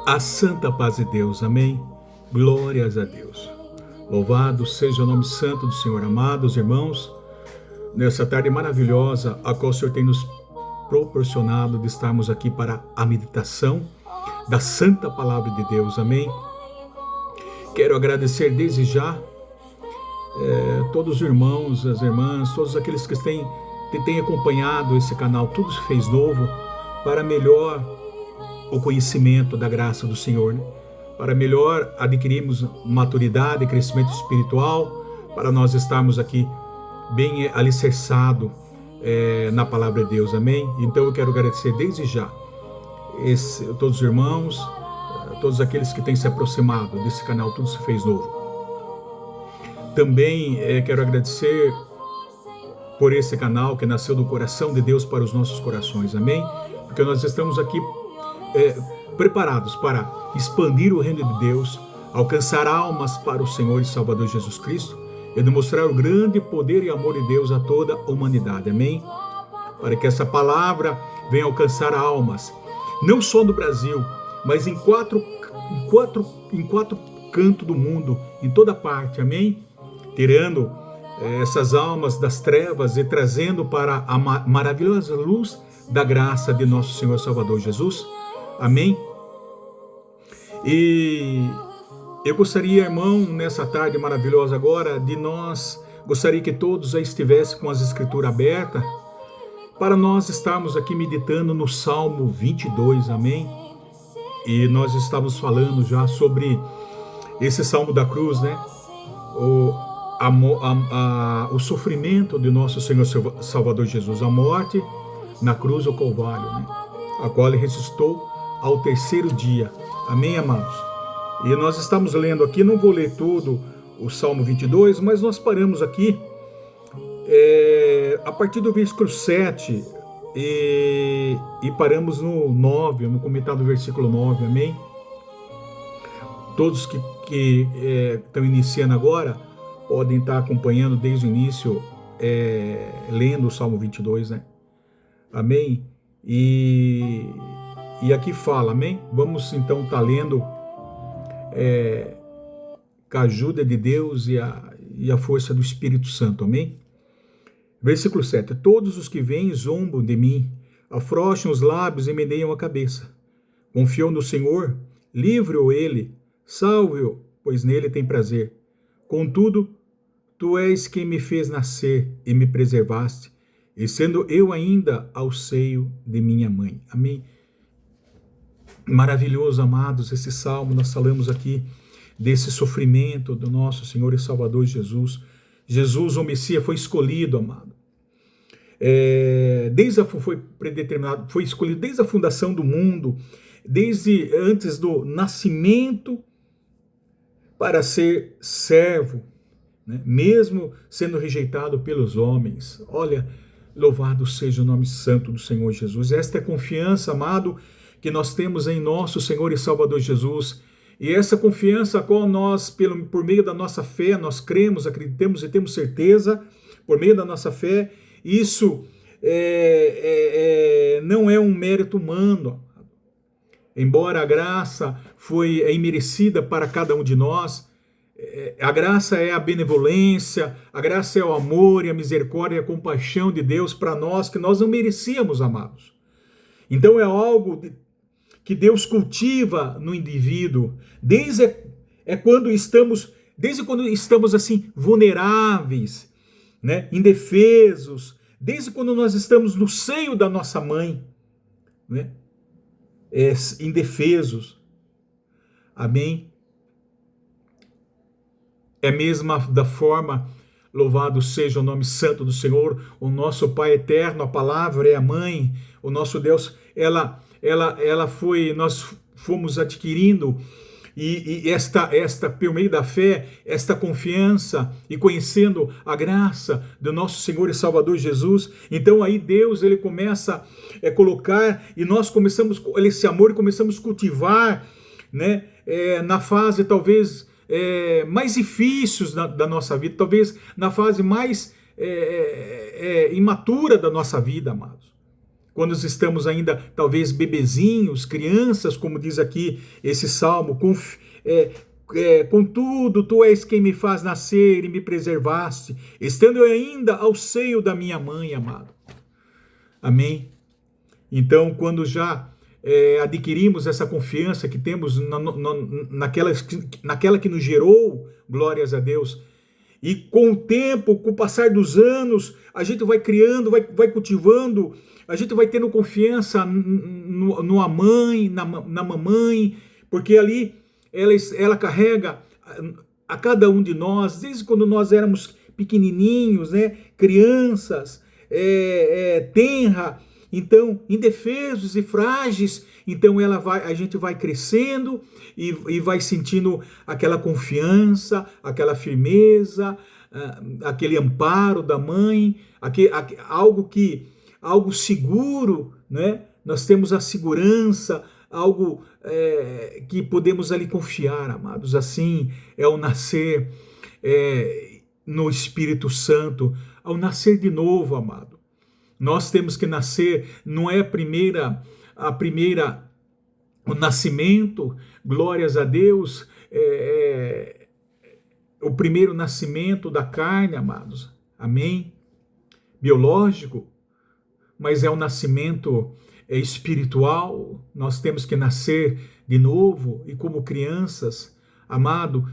A santa paz de Deus, amém? Glórias a Deus. Louvado seja o nome santo do Senhor, amados irmãos, nessa tarde maravilhosa, a qual o Senhor tem nos proporcionado de estarmos aqui para a meditação da santa palavra de Deus, amém? Quero agradecer desde já todos os irmãos, as irmãs, todos aqueles que têm acompanhado esse canal, tudo se fez novo, para melhor o conhecimento da graça do Senhor, né? Para melhor adquirirmos maturidade e crescimento espiritual, para nós estarmos aqui bem alicerçados na palavra de Deus, amém? Então eu quero agradecer desde já todos os irmãos, todos aqueles que têm se aproximado desse canal, tudo se fez novo. Também quero agradecer por esse canal que nasceu do coração de Deus para os nossos corações, amém? Porque nós estamos aqui preparados para expandir o reino de Deus, alcançar almas para o Senhor e Salvador Jesus Cristo e demonstrar o grande poder e amor de Deus a toda a humanidade, amém? Para que essa palavra venha alcançar almas, não só no Brasil, mas em quatro cantos do mundo, em toda parte, amém? Tirando essas almas das trevas e trazendo para a maravilhosa luz da graça de nosso Senhor Salvador Jesus, amém? E eu gostaria, irmão, nessa tarde maravilhosa agora, gostaria que todos já estivessem com as escrituras abertas, para nós estarmos aqui meditando no Salmo 22, amém? E nós estamos falando já sobre esse Salmo da cruz, né? O sofrimento de nosso Senhor Salvador Jesus, a morte na cruz do Calvário, né? A qual ele ressuscitou ao terceiro dia, amém, amados? E nós estamos lendo aqui, não vou ler todo o Salmo 22, mas nós paramos aqui a partir do versículo 7 e paramos no 9, no comentário do versículo 9, amém? Todos que estão iniciando agora podem estar acompanhando desde o início, lendo o Salmo 22, né? Amém? E aqui fala, amém? Vamos então estar lendo com a ajuda de Deus e a força do Espírito Santo, amém? Versículo 7. Todos os que vêm zombam de mim, afrouxam os lábios e meneiam a cabeça. Confiou no Senhor, livre-o ele, salve-o, pois nele tem prazer. Contudo, tu és quem me fez nascer e me preservaste, e sendo eu ainda ao seio de minha mãe. Amém? Maravilhoso, amados, esse salmo. Nós falamos aqui desse sofrimento do nosso Senhor e Salvador Jesus. Jesus, o Messias, foi escolhido, amado. Foi predeterminado, foi escolhido desde a fundação do mundo, desde antes do nascimento, para ser servo, né? Mesmo sendo rejeitado pelos homens. Olha, louvado seja o nome santo do Senhor Jesus. Esta é a confiança, amado, que nós temos em nosso Senhor e Salvador Jesus. E essa confiança a qual nós, por meio da nossa fé, nós cremos, acreditamos e temos certeza, por meio da nossa fé, isso não é um mérito humano. Embora a graça é imerecida para cada um de nós, a graça é a benevolência, a graça é o amor e a misericórdia e a compaixão de Deus para nós, que nós não merecíamos, amados. Então é algo que Deus cultiva no indivíduo, desde quando estamos assim vulneráveis, né, indefesos, desde quando nós estamos no seio da nossa mãe, né, indefesos, amém? É mesma da forma, louvado seja o nome santo do Senhor, o nosso Pai eterno, a palavra é a mãe, o nosso Deus, nós fomos adquirindo e por meio da fé, esta confiança e conhecendo a graça do nosso Senhor e Salvador Jesus. Então aí Deus, ele começa a colocar, e nós começamos esse amor e começamos a cultivar, né, na fase talvez mais difíceis da nossa vida, talvez na fase mais imatura da nossa vida, amados. quando estamos ainda, talvez, bebezinhos, crianças, como diz aqui esse salmo, contudo, tu és quem me faz nascer e me preservaste, estando eu ainda ao seio da minha mãe, amado. Amém? Então, quando já adquirimos essa confiança que temos naquela que nos gerou, glórias a Deus, e com o tempo, com o passar dos anos, a gente vai criando, vai cultivando, a gente vai tendo confiança numa mãe, na mamãe, porque ali ela carrega a cada um de nós, desde quando nós éramos pequenininhos, né, crianças, tenra, então, indefesos e frágeis, então a gente vai crescendo e vai sentindo aquela confiança, aquela firmeza, aquele amparo da mãe, algo seguro, né? Nós temos a segurança, algo que podemos ali confiar, amados. Assim é o nascer no Espírito Santo, ao nascer de novo, amado. Nós temos que nascer, não é o nascimento, glórias a Deus, o primeiro nascimento da carne, amados, amém? Biológico, mas é um nascimento espiritual. Nós temos que nascer de novo, e como crianças, amado,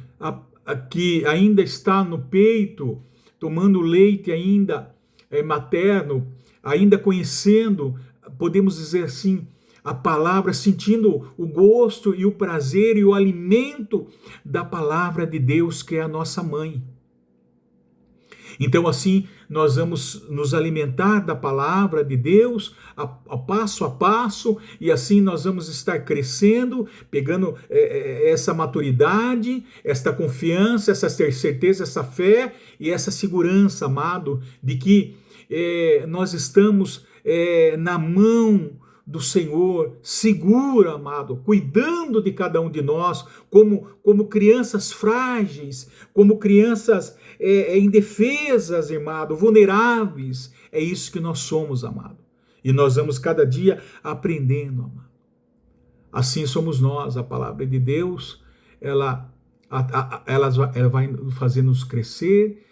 que ainda está no peito, tomando leite ainda materno, ainda conhecendo, podemos dizer assim, a palavra, sentindo o gosto e o prazer e o alimento da palavra de Deus, que é a nossa mãe. Então, assim, nós vamos nos alimentar da palavra de Deus a passo a passo, e assim nós vamos estar crescendo, pegando essa maturidade, esta confiança, essa certeza, essa fé e essa segurança, amado, de que nós estamos na mão do Senhor, seguro, amado, cuidando de cada um de nós, como crianças frágeis, como crianças indefesas, amado, vulneráveis. É isso que nós somos, amado. E nós vamos cada dia aprendendo, amado. Assim somos nós. A palavra de Deus, ela vai fazer-nos crescer,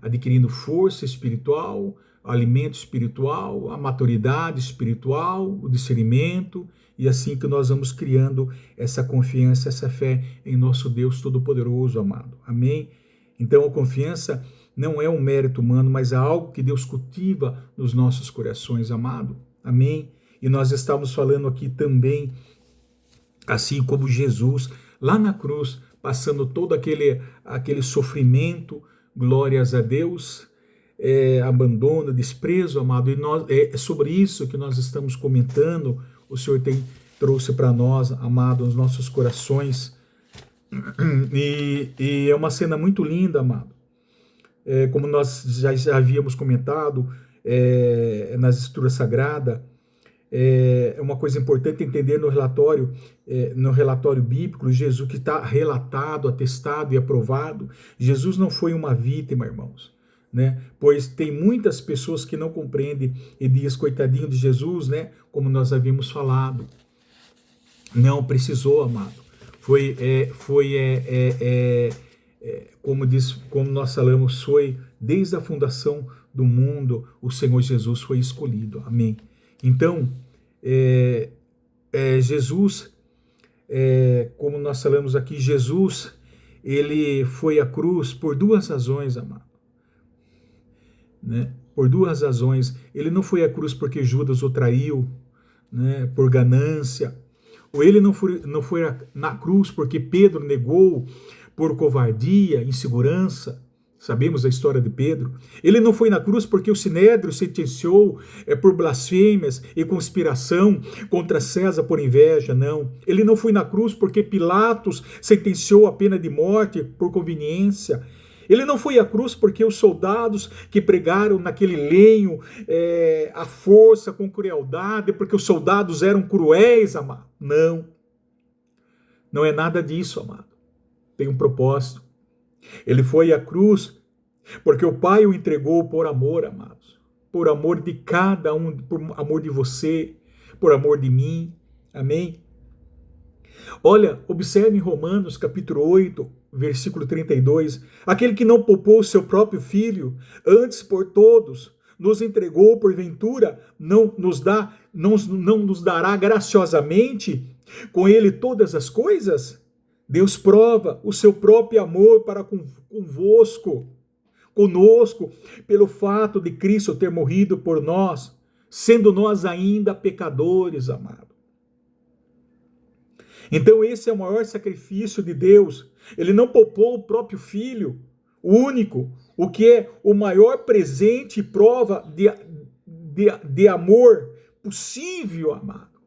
adquirindo força espiritual, alimento espiritual, a maturidade espiritual, o discernimento, e assim que nós vamos criando essa confiança, essa fé em nosso Deus Todo-Poderoso, amado. Amém? Então a confiança não é um mérito humano, mas é algo que Deus cultiva nos nossos corações, amado. Amém? E nós estamos falando aqui também, assim como Jesus, lá na cruz, passando todo aquele sofrimento, glórias a Deus, abandono, desprezo, amado, e é sobre isso que nós estamos comentando. O Senhor trouxe para nós, amado, os nossos corações, e é uma cena muito linda, amado, como nós já havíamos comentado nas Escrituras Sagradas. É uma coisa importante entender no relatório bíblico, Jesus, que está relatado, atestado e aprovado. Jesus não foi uma vítima, irmãos, né? Pois tem muitas pessoas que não compreendem e diz, coitadinho de Jesus, né? Como nós havíamos falado. Não precisou, amado. Como nós falamos, foi desde a fundação do mundo, o Senhor Jesus foi escolhido. Amém. Então, Jesus, como nós falamos aqui, Jesus, ele foi à cruz por duas razões, amado. Né? Por duas razões. Ele não foi à cruz porque Judas o traiu, né? Por ganância. Ou ele não foi na cruz porque Pedro negou por covardia, insegurança. Sabemos a história de Pedro. Ele não foi na cruz porque o Sinédrio sentenciou por blasfêmias e conspiração contra César por inveja, não. Ele não foi na cruz porque Pilatos sentenciou a pena de morte por conveniência. Ele não foi à cruz porque os soldados que pregaram naquele lenho à força, com crueldade, porque os soldados eram cruéis, amado. Não. Não é nada disso, amado. Tem um propósito. Ele foi à cruz porque o Pai o entregou por amor, amados. por amor de cada um, por amor de você, por amor de mim. Amém? Olha, observe em Romanos capítulo 8, versículo 32, aquele que não poupou o seu próprio filho, antes por todos nos entregou, porventura, não nos dará graciosamente com ele todas as coisas? Deus prova o seu próprio amor para conosco, pelo fato de Cristo ter morrido por nós, sendo nós ainda pecadores, amado. Então esse é o maior sacrifício de Deus. Ele não poupou o próprio Filho, o único, o que é o maior presente e prova de amor possível, amado.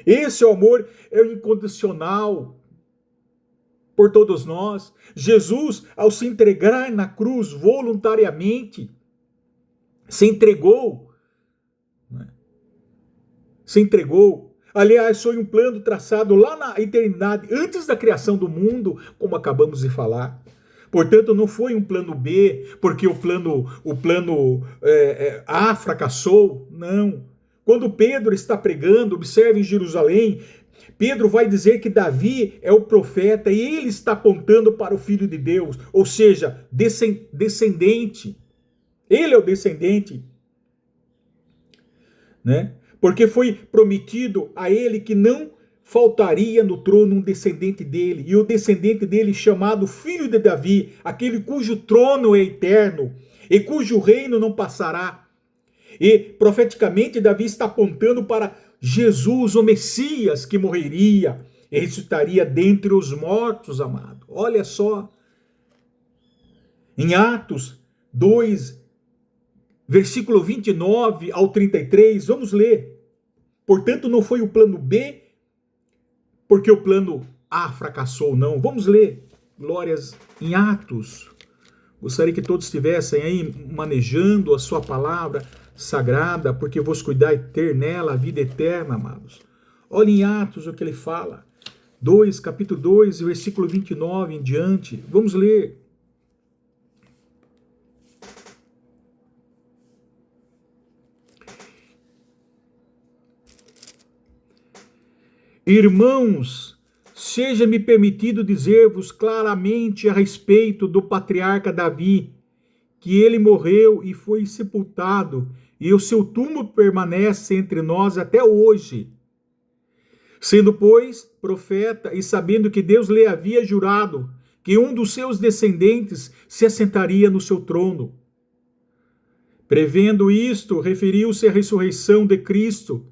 Esse amor é incondicional por todos nós. Jesus, ao se entregar na cruz voluntariamente, se entregou. Aliás, foi um plano traçado lá na eternidade, antes da criação do mundo, como acabamos de falar. Portanto, não foi um plano B, porque o plano A fracassou. Não. Quando Pedro está pregando, observe em Jerusalém, Pedro vai dizer que Davi é o profeta e ele está apontando para o Filho de Deus, ou seja, descendente. Ele é o descendente, né? Porque foi prometido a ele que não faltaria no trono um descendente dele, e o descendente dele chamado Filho de Davi, aquele cujo trono é eterno e cujo reino não passará. E profeticamente Davi está apontando para Jesus, o Messias, que morreria e ressuscitaria dentre os mortos, amado. Olha só, em Atos 2, versículo 29 ao 33, vamos ler. Portanto, não foi o plano B, porque o plano A fracassou, não. Vamos ler. Glórias em Atos. Gostaria que todos estivessem aí manejando a sua palavra sagrada, porque vos cuidai de ter nela a vida eterna, amados. Olha em Atos o que ele fala. Capítulo 2, versículo 29 em diante. Vamos ler. Irmãos, seja-me permitido dizer-vos claramente a respeito do patriarca Davi, que ele morreu e foi sepultado, e o seu túmulo permanece entre nós até hoje. Sendo, pois, profeta, e sabendo que Deus lhe havia jurado que um dos seus descendentes se assentaria no seu trono. Prevendo isto, referiu-se à ressurreição de Cristo,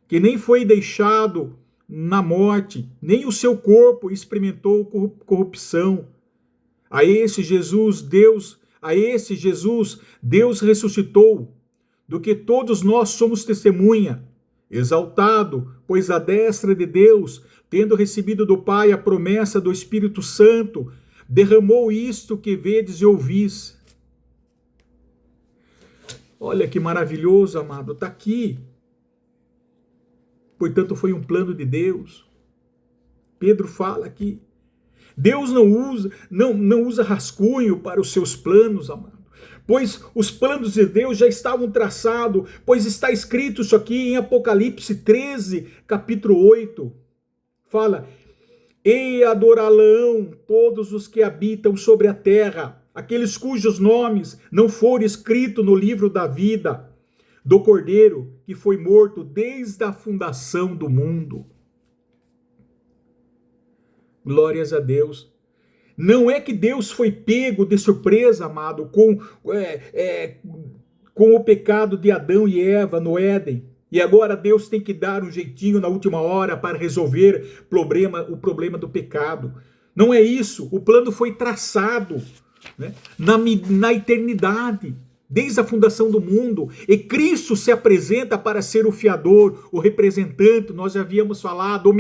que nem foi deixado na morte, nem o seu corpo experimentou corrupção. A esse Jesus, Deus ressuscitou, do que todos nós somos testemunha, exaltado, pois à destra de Deus, tendo recebido do Pai a promessa do Espírito Santo, derramou isto que vedes e ouvis. Olha que maravilhoso, amado, está aqui. Portanto, foi um plano de Deus. Pedro fala aqui. Deus não usa rascunho para os seus planos, amado. Pois os planos de Deus já estavam traçados, pois está escrito isso aqui em Apocalipse 13, capítulo 8. Fala: e adorá-lo todos os que habitam sobre a terra, aqueles cujos nomes não foram escritos no livro da vida do Cordeiro, que foi morto desde a fundação do mundo. Glórias a Deus. Não é que Deus foi pego de surpresa, amado, com o pecado de Adão e Eva no Éden. E agora Deus tem que dar um jeitinho na última hora para resolver o problema do pecado. Não é isso. O plano foi traçado, né, na eternidade, desde a fundação do mundo. E Cristo se apresenta para ser o fiador, o representante, nós já havíamos falado,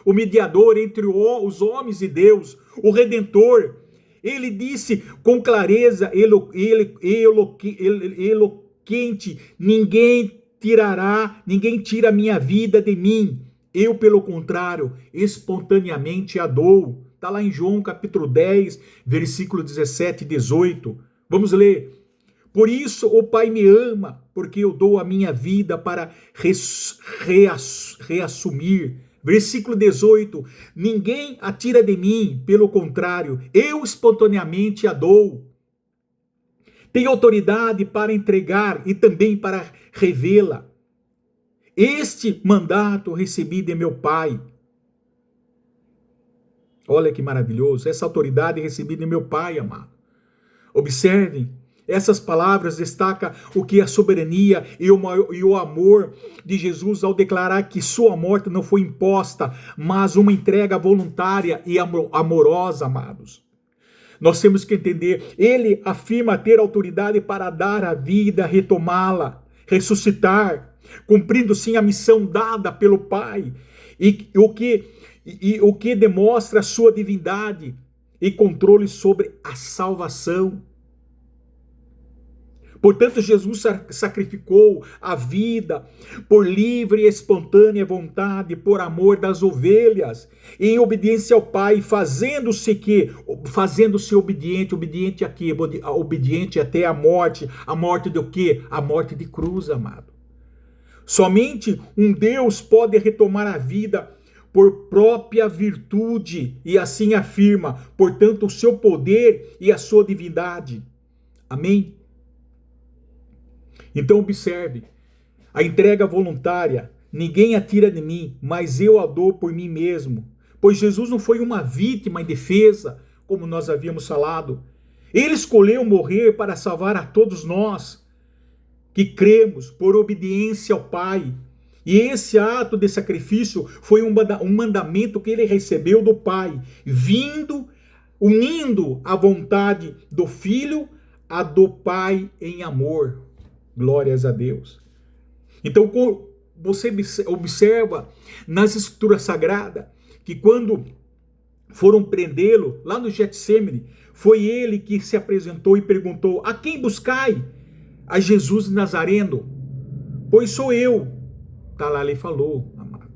o mediador entre os homens e Deus, o redentor. Ele disse com clareza eloquente: ninguém tira a minha vida de mim. Eu, pelo contrário, espontaneamente a dou. Está lá em João capítulo 10, versículo 17 e 18. Vamos ler. Por isso o Pai me ama, porque eu dou a minha vida para reassumir. Versículo 18: ninguém a tira de mim, pelo contrário, eu espontaneamente a dou. Tenho autoridade para entregar e também para revê-la. Este mandato recebi de meu Pai. Olha que maravilhoso, essa autoridade recebi de meu Pai, amado. Observem, essas palavras destacam o que a soberania e o amor de Jesus ao declarar que sua morte não foi imposta, mas uma entrega voluntária e amorosa, amados. Nós temos que entender, ele afirma ter autoridade para dar a vida, retomá-la, ressuscitar, cumprindo sim a missão dada pelo Pai, e o que demonstra a sua divindade e controle sobre a salvação. Portanto, Jesus sacrificou a vida por livre e espontânea vontade, por amor das ovelhas, em obediência ao Pai, fazendo-se obediente a quê? Obediente até a morte do quê? A morte de cruz, amado. Somente um Deus pode retomar a vida por própria virtude, e assim afirma, portanto, o seu poder e a sua divindade. Amém? Então observe, a entrega voluntária, ninguém a tira de mim, mas eu a dou por mim mesmo. Pois Jesus não foi uma vítima indefesa, como nós havíamos falado. Ele escolheu morrer para salvar a todos nós, que cremos por obediência ao Pai. E esse ato de sacrifício foi um mandamento que ele recebeu do Pai, unindo a vontade do Filho a do Pai em amor. Glórias a Deus. Então, você observa nas Escrituras Sagradas que quando foram prendê-lo lá no Getsemane, foi ele que se apresentou e perguntou: a quem buscai? A Jesus Nazareno. Pois sou eu. Está lá, ele falou, amado.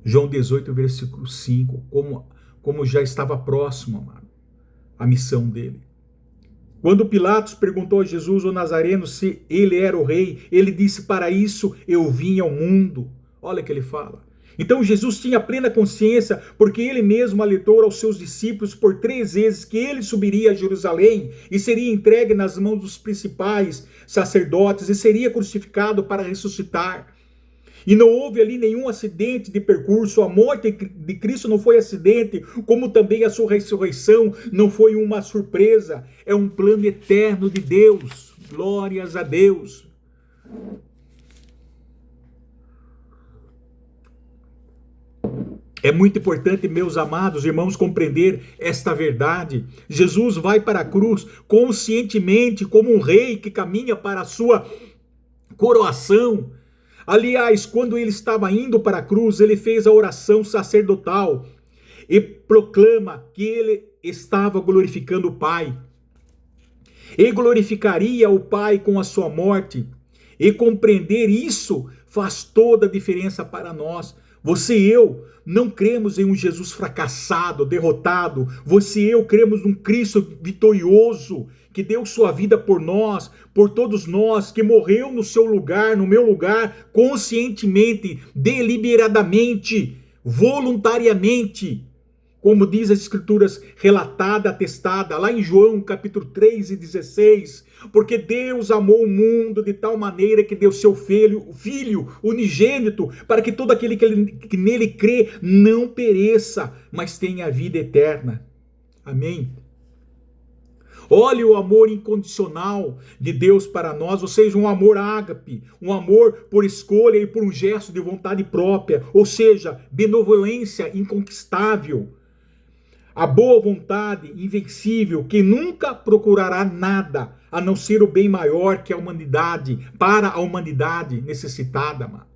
João 18, versículo 5, como já estava próximo, amado, a missão dele. Quando Pilatos perguntou a Jesus, o Nazareno, se ele era o rei, ele disse: para isso eu vim ao mundo. Olha o que ele fala. Então Jesus tinha plena consciência, porque ele mesmo alertou aos seus discípulos por 3 vezes que ele subiria a Jerusalém e seria entregue nas mãos dos principais sacerdotes e seria crucificado para ressuscitar. E não houve ali nenhum acidente de percurso. A morte de Cristo não foi acidente, como também a sua ressurreição não foi uma surpresa. É um plano eterno de Deus. Glórias a Deus. É muito importante, meus amados irmãos, compreender esta verdade. Jesus vai para a cruz conscientemente como um rei que caminha para a sua coroação. Aliás, quando ele estava indo para a cruz, ele fez a oração sacerdotal e proclama que ele estava glorificando o Pai. E glorificaria o Pai com a sua morte. E compreender isso faz toda a diferença para nós. Você e eu não cremos em um Jesus fracassado, derrotado. Você e eu cremos num Cristo vitorioso, que deu sua vida por nós, por todos nós, que morreu no seu lugar, no meu lugar, conscientemente, deliberadamente, voluntariamente, como diz as Escrituras, relatada, atestada, lá em João capítulo 3 e 16, porque Deus amou o mundo de tal maneira que deu seu Filho unigênito, para que todo aquele que nele crê não pereça, mas tenha a vida eterna. Amém? Olhe o amor incondicional de Deus para nós, ou seja, um amor ágape, um amor por escolha e por um gesto de vontade própria, ou seja, benevolência inconquistável. A boa vontade invencível que nunca procurará nada a não ser o bem maior que a humanidade, para a humanidade necessitada, mano.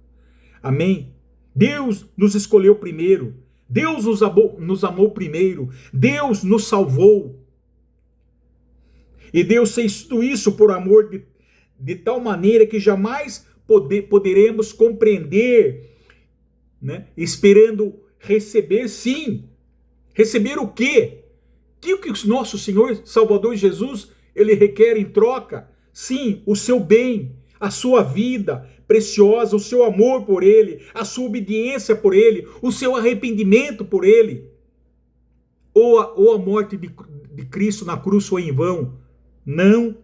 Amém? Deus nos escolheu primeiro, Deus nos amou primeiro, Deus nos salvou. E Deus fez tudo isso por amor de tal maneira que jamais poderemos compreender, né? Esperando receber, sim. Receber o quê? Que o nosso Senhor Salvador Jesus, ele requer em troca? sim, o seu bem, a sua vida preciosa, o seu amor por Ele, a sua obediência por Ele, o seu arrependimento por Ele. Ou a morte de Cristo na cruz foi em vão? Não.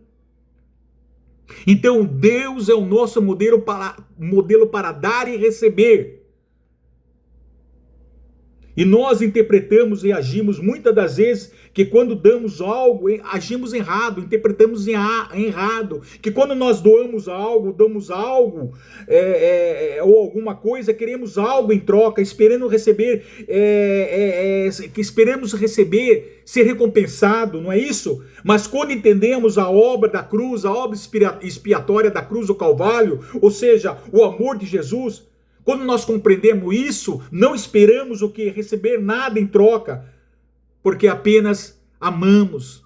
Então Deus é o nosso modelo para dar e receber. E nós interpretamos e agimos muitas das vezes que quando damos algo, agimos errado, interpretamos errado. Que quando nós damos algo, ou alguma coisa, queremos algo em troca, esperando receber, que esperamos receber, ser recompensado, não é isso? Mas quando entendemos a obra da cruz, a obra expiatória da cruz do Calvário, ou seja, o amor de Jesus, quando nós compreendemos isso, não esperamos o que? Receber nada em troca, porque apenas amamos.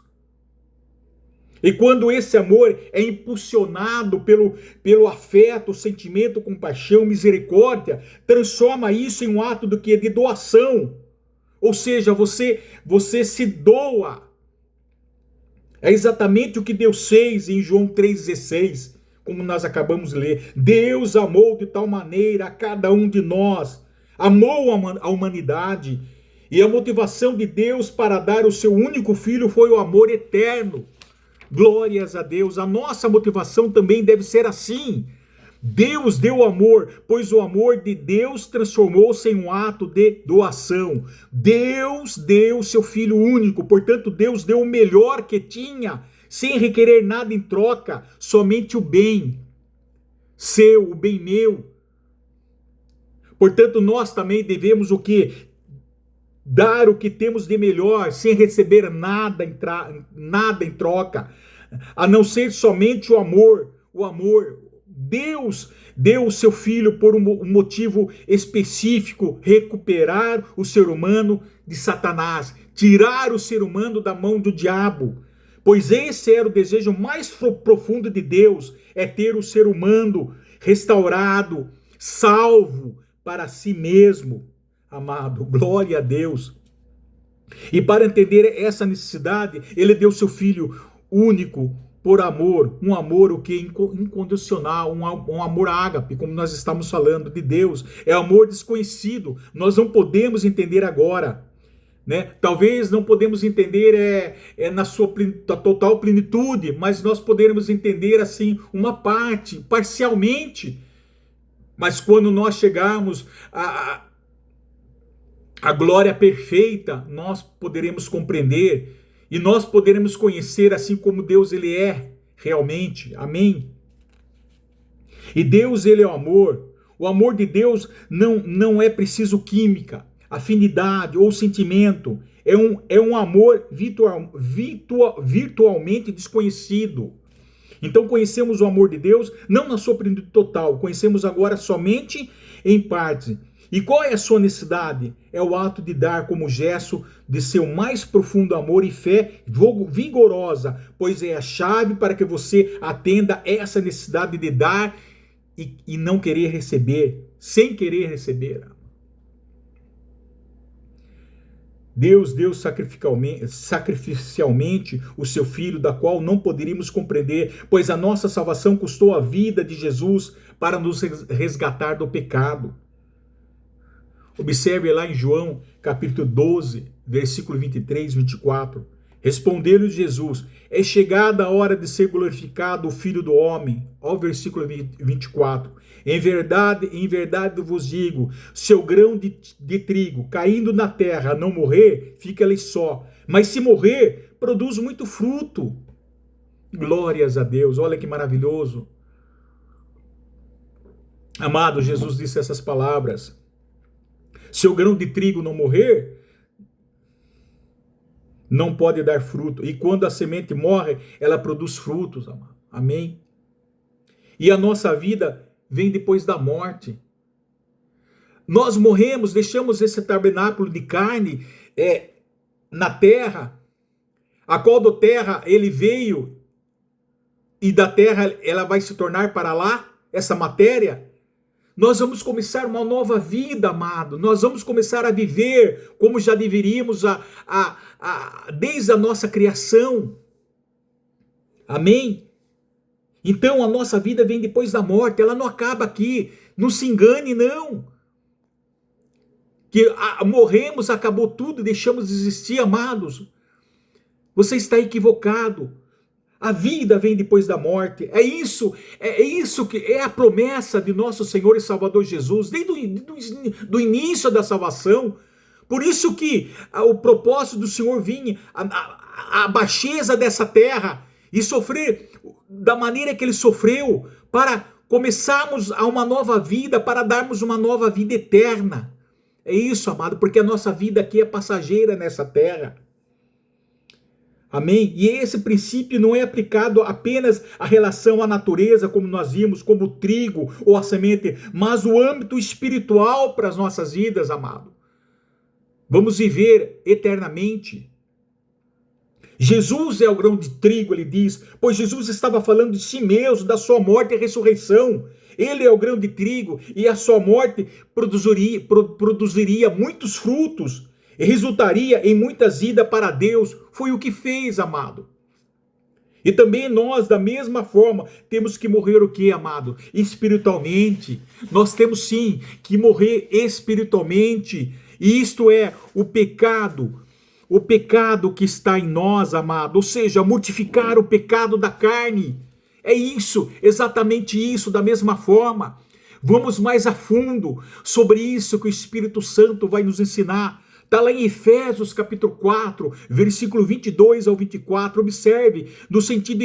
E quando esse amor é impulsionado pelo afeto, sentimento, compaixão, misericórdia, transforma isso em um ato do que? De doação. Ou seja, você se doa. É exatamente o que Deus fez em João 3,16. Como nós acabamos de ler, Deus amou de tal maneira a cada um de nós, amou a humanidade, e a motivação de Deus para dar o seu único filho foi o amor eterno. Glórias a Deus. A nossa motivação também deve ser assim. Deus deu amor, pois o amor de Deus transformou-se em um ato de doação. Deus deu seu filho único, portanto Deus deu o melhor que tinha, sem requerer nada em troca, somente o bem seu, o bem meu. Portanto, nós também devemos o quê? Dar o que temos de melhor, sem receber nada em troca, a não ser somente o amor. O amor. Deus deu o seu filho por um motivo específico: recuperar o ser humano de Satanás, tirar o ser humano da mão do diabo. Pois esse era o desejo mais profundo de Deus, é ter o ser humano restaurado, salvo para si mesmo, amado. Glória a Deus. E para entender essa necessidade, ele deu seu filho único por amor, um amor o que? Incondicional, um amor ágape, como nós estamos falando de Deus. É amor desconhecido, nós não podemos entender agora. Né? Talvez não podemos entender na sua total plenitude, mas nós poderemos entender assim uma parte, parcialmente. Mas quando nós chegarmos à glória perfeita, nós poderemos compreender e nós poderemos conhecer assim como Deus ele é realmente. Amém? E Deus ele é o amor. O amor de Deus não é preciso química, afinidade ou sentimento, é um amor virtualmente desconhecido. Então conhecemos o amor de Deus não na sua plenitude total, conhecemos agora somente em parte. E qual é a sua necessidade? É o ato de dar como gesto de seu mais profundo amor e fé vigorosa, pois é a chave para que você atenda essa necessidade de dar e não querer receber, sem querer receber. Deus deu sacrificialmente o seu Filho, da qual não poderíamos compreender, pois a nossa salvação custou a vida de Jesus para nos resgatar do pecado. Observe lá em João, capítulo 12, versículo 23 e 24. Respondeu-lhe Jesus: é chegada a hora de ser glorificado o Filho do Homem. Ó, versículo 24. Em verdade vos digo, se o grão de trigo caindo na terra não morrer, fica ali só. Mas se morrer, produz muito fruto. Glórias a Deus, olha que maravilhoso. Amado, Jesus disse essas palavras. Se o grão de trigo não morrer, não pode dar fruto. E quando a semente morre, ela produz frutos, amado. Amém? E a nossa vida vem depois da morte. Nós morremos, deixamos esse tabernáculo de carne na terra, a qual do terra ele veio, e da terra ela vai se tornar para lá, essa matéria. Nós vamos começar uma nova vida, amado. Nós vamos começar a viver como já deveríamos desde a nossa criação. Amém? Então a nossa vida vem depois da morte, ela não acaba aqui. Não se engane, não. Que morremos, acabou tudo, deixamos de existir, amados. Você está equivocado. A vida vem depois da morte. É isso que é a promessa de nosso Senhor e Salvador Jesus, desde do início da salvação. Por isso que o propósito do Senhor vinha, a baixeza dessa terra, e sofrer da maneira que ele sofreu, para começarmos a uma nova vida, para darmos uma nova vida eterna. É isso, amado, porque a nossa vida aqui é passageira nessa terra. Amém? E esse princípio não é aplicado apenas à relação à natureza, como nós vimos, como o trigo ou a semente, mas o âmbito espiritual para as nossas vidas, amado. Vamos viver eternamente. Jesus é o grão de trigo, ele diz, pois Jesus estava falando de si mesmo, da sua morte e ressurreição. Ele é o grão de trigo e a sua morte produziria muitos frutos e resultaria em muitas vidas para Deus. Foi o que fez, amado. E também nós, da mesma forma, temos que morrer o que, amado? Espiritualmente. Nós temos sim que morrer espiritualmente. E isto é o pecado que está em nós, amado. Ou seja, mortificar o pecado da carne. É isso, exatamente isso, da mesma forma. Vamos mais a fundo sobre isso que o Espírito Santo vai nos ensinar. Está lá em Efésios capítulo 4, versículo 22 ao 24. Observe, no sentido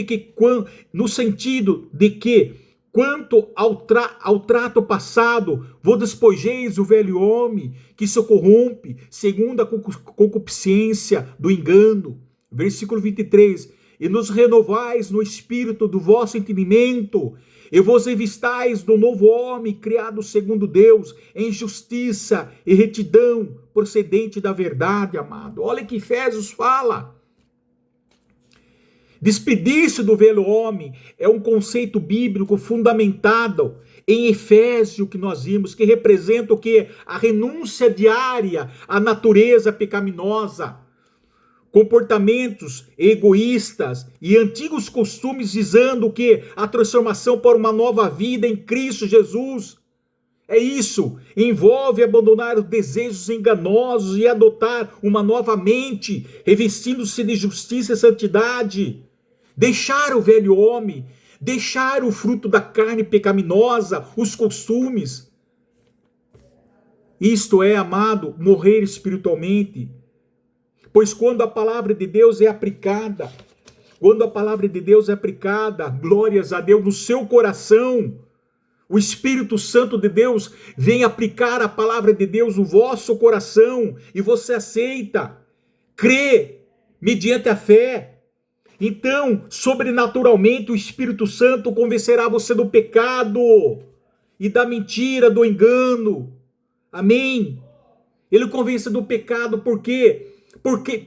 de que quanto ao trato passado, vos despojeis o velho homem que se corrompe segundo a concupiscência do engano. Versículo 23. E nos renovais no espírito do vosso entendimento, e vos revistais do novo homem, criado segundo Deus, em justiça e retidão, procedente da verdade, amado. Olha que Efésios fala. Despedir-se do velho homem é um conceito bíblico fundamentado em Efésios, que nós vimos, que representa o quê? A renúncia diária à natureza pecaminosa, comportamentos egoístas e antigos costumes visando o quê? A transformação para uma nova vida em Cristo Jesus. É isso, envolve abandonar os desejos enganosos e adotar uma nova mente, revestindo-se de justiça e santidade. Deixar o velho homem, deixar o fruto da carne pecaminosa, os costumes. Isto é, amado, morrer espiritualmente. Pois quando a palavra de Deus é aplicada, glórias a Deus, no seu coração, o Espírito Santo de Deus vem aplicar a palavra de Deus no vosso coração e você aceita, crê, mediante a fé. Então, sobrenaturalmente, o Espírito Santo convencerá você do pecado e da mentira, do engano. Amém? Ele convence do pecado, por quê? Porque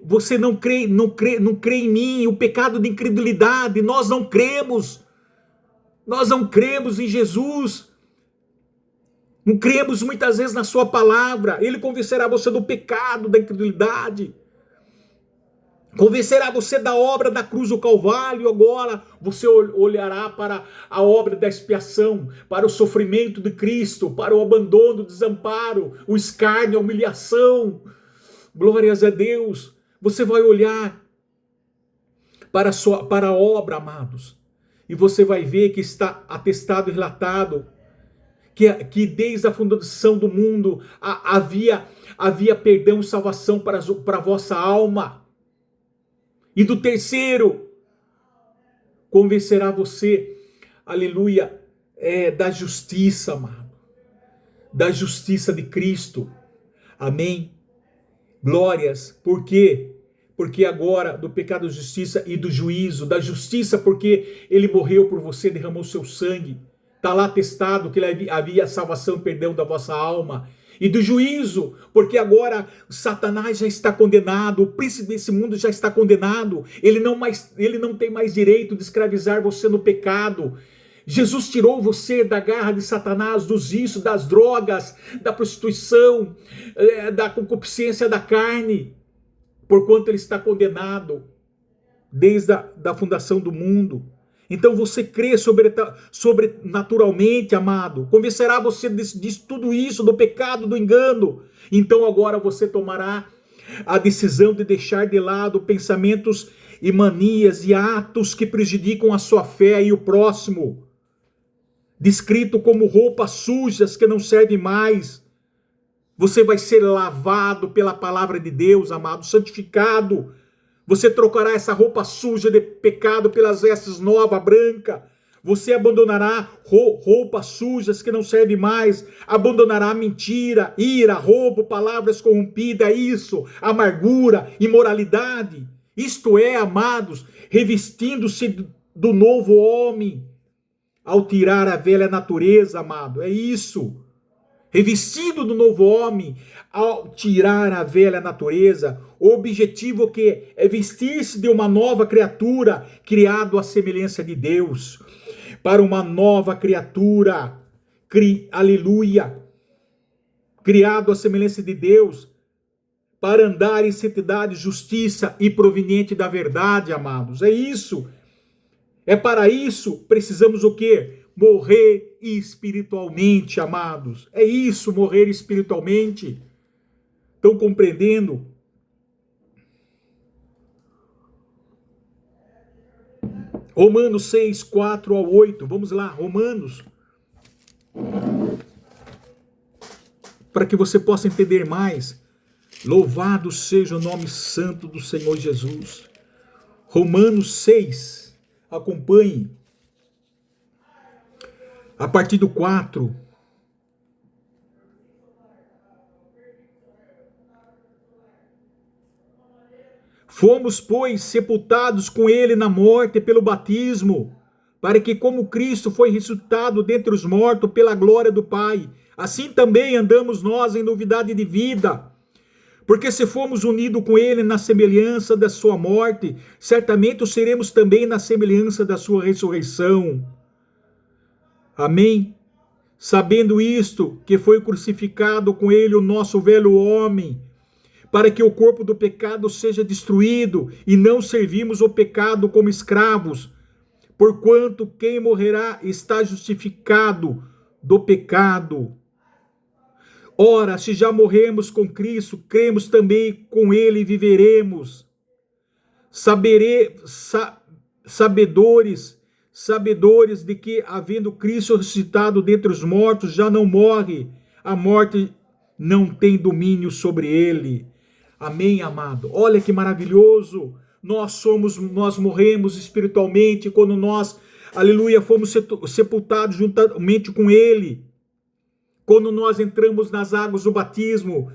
você não crê em mim, o pecado de incredulidade. Nós não cremos em Jesus, não cremos muitas vezes na sua palavra. Ele convencerá você do pecado, da incredulidade, convencerá você da obra da cruz do Calvário. Agora você olhará para a obra da expiação, para o sofrimento de Cristo, para o abandono, o desamparo, o escárnio, a humilhação. Glórias a Deus. Você vai olhar para a obra, amados, e você vai ver que está atestado e relatado que desde a fundação do mundo havia perdão e salvação para a vossa alma. E do terceiro, convencerá você, aleluia, da justiça, amado, da justiça de Cristo. Amém? Glórias. Por quê? Porque agora do pecado, da justiça e do juízo. Da justiça porque ele morreu por você, derramou seu sangue. Está lá atestado que havia salvação e perdão da vossa alma. E do juízo, porque agora Satanás já está condenado, o príncipe desse mundo já está condenado, ele não tem mais direito de escravizar você no pecado. Jesus tirou você da garra de Satanás, dos vícios, das drogas, da prostituição, da concupiscência da carne, porquanto ele está condenado. desde a fundação do mundo. Então você crê sobrenaturalmente, amado. Convencerá você de tudo isso, do pecado, do engano. Então agora você tomará a decisão de deixar de lado pensamentos e manias e atos que prejudicam a sua fé e o próximo. Descrito como roupas sujas que não servem mais. Você vai ser lavado pela palavra de Deus, amado, santificado. Você trocará essa roupa suja de pecado pelas vestes nova, branca. Você abandonará roupas sujas que não servem mais. Abandonará mentira, ira, roubo, palavras corrompidas, isso, amargura, imoralidade. Isto é, amados, revestindo-se do novo homem. Ao tirar a velha natureza, amado, é isso. Revestido do novo homem, ao tirar a velha natureza, o objetivo que é vestir-se de uma nova criatura, criado à semelhança de Deus, para uma nova criatura, aleluia, criado à semelhança de Deus, para andar em santidade, justiça e proveniente da verdade, amados, é isso. É para isso, precisamos o quê? Morrer espiritualmente, amados. É isso, morrer espiritualmente. Estão compreendendo? Romanos 6, 4 ao 8. Vamos lá, Romanos. Para que você possa entender mais. Louvado seja o nome santo do Senhor Jesus. Romanos 6. Acompanhe. A partir do 4. Fomos, pois, sepultados com ele na morte pelo batismo, para que, como Cristo foi ressuscitado dentre os mortos pela glória do Pai, assim também andamos nós em novidade de vida. Porque se fomos unidos com ele na semelhança da sua morte, certamente o seremos também na semelhança da sua ressurreição. Amém? Sabendo isto, que foi crucificado com ele o nosso velho homem, para que o corpo do pecado seja destruído, e não servimos o pecado como escravos, porquanto quem morrerá está justificado do pecado. Ora, se já morremos com Cristo, cremos também com ele e viveremos. Sabedores de que, havendo Cristo ressuscitado dentre os mortos, já não morre, a morte não tem domínio sobre ele. Amém, amado? Olha que maravilhoso. Nós morremos espiritualmente quando nós, aleluia, fomos sepultados juntamente com ele. Quando nós entramos nas águas do batismo,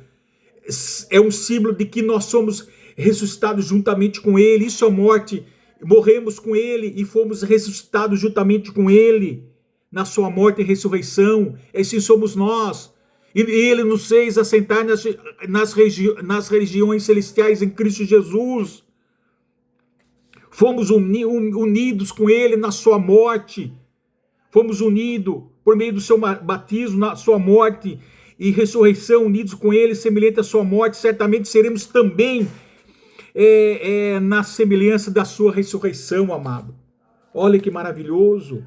é um símbolo de que nós somos ressuscitados juntamente com ele. Isso é morte. Morremos com ele e fomos ressuscitados juntamente com ele na sua morte e ressurreição. Assim somos nós. E ele nos fez assentar nas regiões celestiais em Cristo Jesus. Fomos unidos com ele na sua morte. Fomos unidos por meio do seu batismo, na sua morte e ressurreição, unidos com ele, semelhante à sua morte. Certamente seremos também na semelhança da sua ressurreição, amado. Olha que maravilhoso.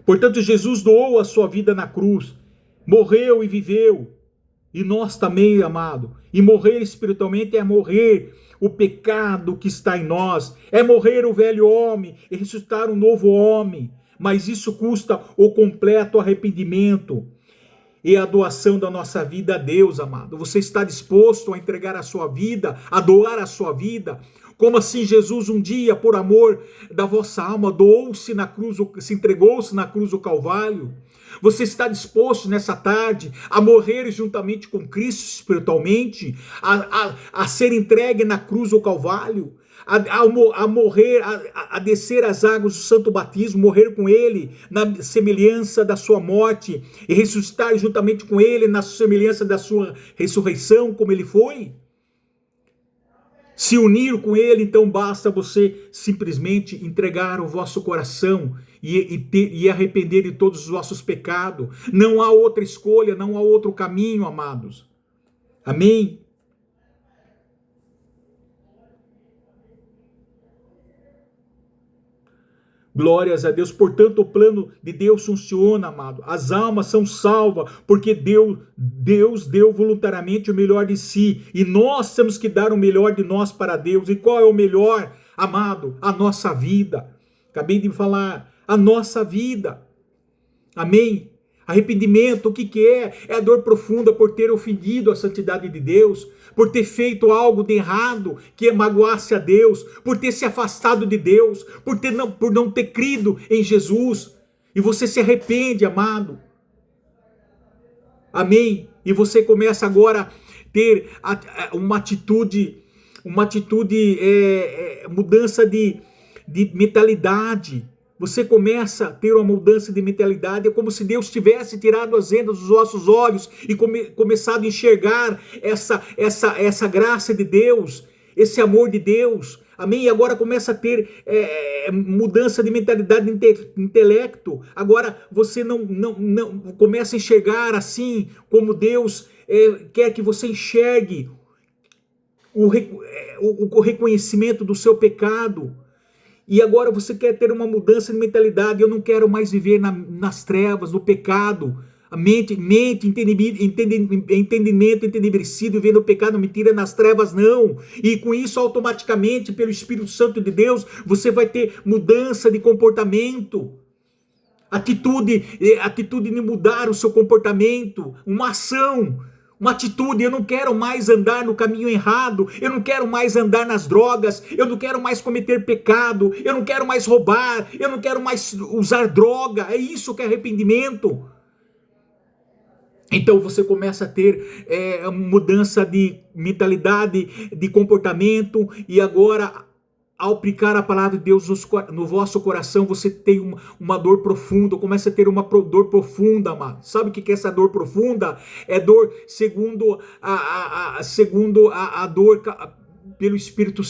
Portanto, Jesus doou a sua vida na cruz, morreu e viveu. E nós também, amado. E morrer espiritualmente é morrer o pecado que está em nós, é morrer o velho homem e ressuscitar um novo homem. Mas isso custa o completo arrependimento e a doação da nossa vida a Deus, amado. Você está disposto a entregar a sua vida, a doar a sua vida? Como assim Jesus um dia, por amor da vossa alma, doou-se na cruz, se entregou-se na cruz do Calvário? Você está disposto nessa tarde a morrer juntamente com Cristo espiritualmente, a ser entregue na cruz do Calvário, a morrer, a descer as águas do santo batismo, morrer com ele na semelhança da sua morte e ressuscitar juntamente com ele na semelhança da sua ressurreição, como ele foi? Se unir com ele, então basta você simplesmente entregar o vosso coração e arrepender de todos os vossos pecados. Não há outra escolha, não há outro caminho, amados. Amém? Glórias a Deus. Portanto, o plano de Deus funciona, amado. As almas são salvas porque Deus deu voluntariamente o melhor de si. E nós temos que dar o melhor de nós para Deus. E qual é o melhor, amado? A nossa vida. Acabei de falar, a nossa vida. Amém? Arrependimento, o que é? É a dor profunda por ter ofendido a santidade de Deus, por ter feito algo de errado que magoasse a Deus, por ter se afastado de Deus, por não ter crido em Jesus. E você se arrepende, amado. Amém? E você começa agora a ter uma atitude, mudança de mentalidade. Você começa a ter uma mudança de mentalidade, é como se Deus tivesse tirado as vendas dos vossos olhos e começado a enxergar essa graça de Deus, esse amor de Deus. Amém? E agora começa a ter mudança de mentalidade, de intelecto. Agora você não começa a enxergar assim como Deus quer que você enxergue o reconhecimento do seu pecado. E agora você quer ter uma mudança de mentalidade. Eu não quero mais viver nas trevas, no pecado. A mente, entendimento entenebrecido, vendo o pecado, mentira nas trevas, não. E com isso, automaticamente, pelo Espírito Santo de Deus, você vai ter mudança de comportamento. Atitude de mudar o seu comportamento. Uma ação. Uma atitude, eu não quero mais andar no caminho errado, eu não quero mais andar nas drogas, eu não quero mais cometer pecado, eu não quero mais roubar, eu não quero mais usar droga. É isso que é arrependimento. Então você começa a ter mudança de mentalidade, de comportamento, e agora, ao aplicar a palavra de Deus no vosso coração, você tem uma dor profunda, começa a ter uma dor profunda, amado. Sabe o que é essa dor profunda? É dor segundo a dor pelo Espírito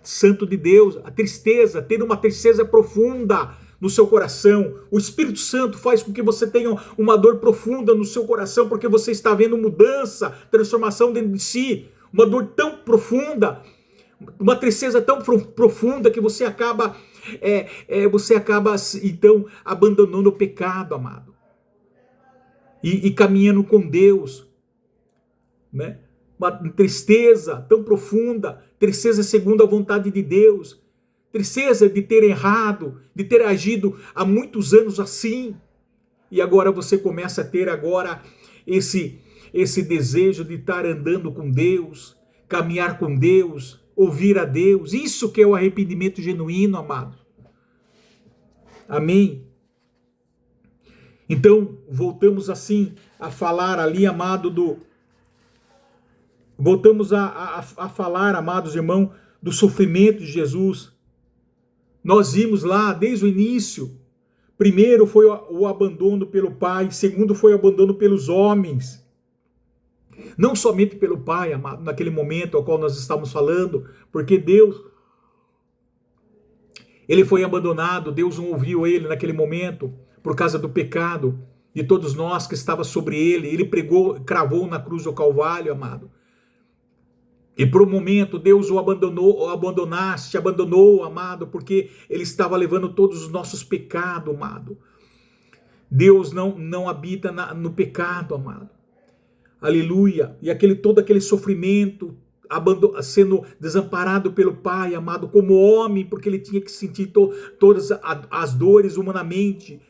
Santo de Deus, a tristeza, ter uma tristeza profunda no seu coração. O Espírito Santo faz com que você tenha uma dor profunda no seu coração, porque você está vendo mudança, transformação dentro de si, uma dor tão profunda, uma tristeza tão profunda que você acaba então abandonando o pecado, amado, e caminhando com Deus, né? Uma tristeza tão profunda, tristeza segundo a vontade de Deus, tristeza de ter errado, de ter agido há muitos anos assim, e agora você começa a ter agora esse desejo de estar andando com Deus, caminhar com Deus, ouvir a Deus. Isso que é o arrependimento genuíno, amado. Amém? Então, voltamos assim a falar ali, amado, voltamos a falar, amados irmãos, do sofrimento de Jesus. Nós vimos lá desde o início. Primeiro foi o abandono pelo Pai, segundo foi o abandono pelos homens. Não somente pelo Pai, amado, naquele momento ao qual nós estamos falando, porque Deus, ele foi abandonado, Deus não ouviu ele naquele momento, por causa do pecado de todos nós que estava sobre ele pregou, cravou na cruz do Calvário, amado. E por um momento Deus o abandonou, amado, porque ele estava levando todos os nossos pecados, amado. Deus não habita no pecado, amado. Aleluia, e todo aquele sofrimento, sendo desamparado pelo Pai, amado, como homem, porque ele tinha que sentir todas as dores humanamente,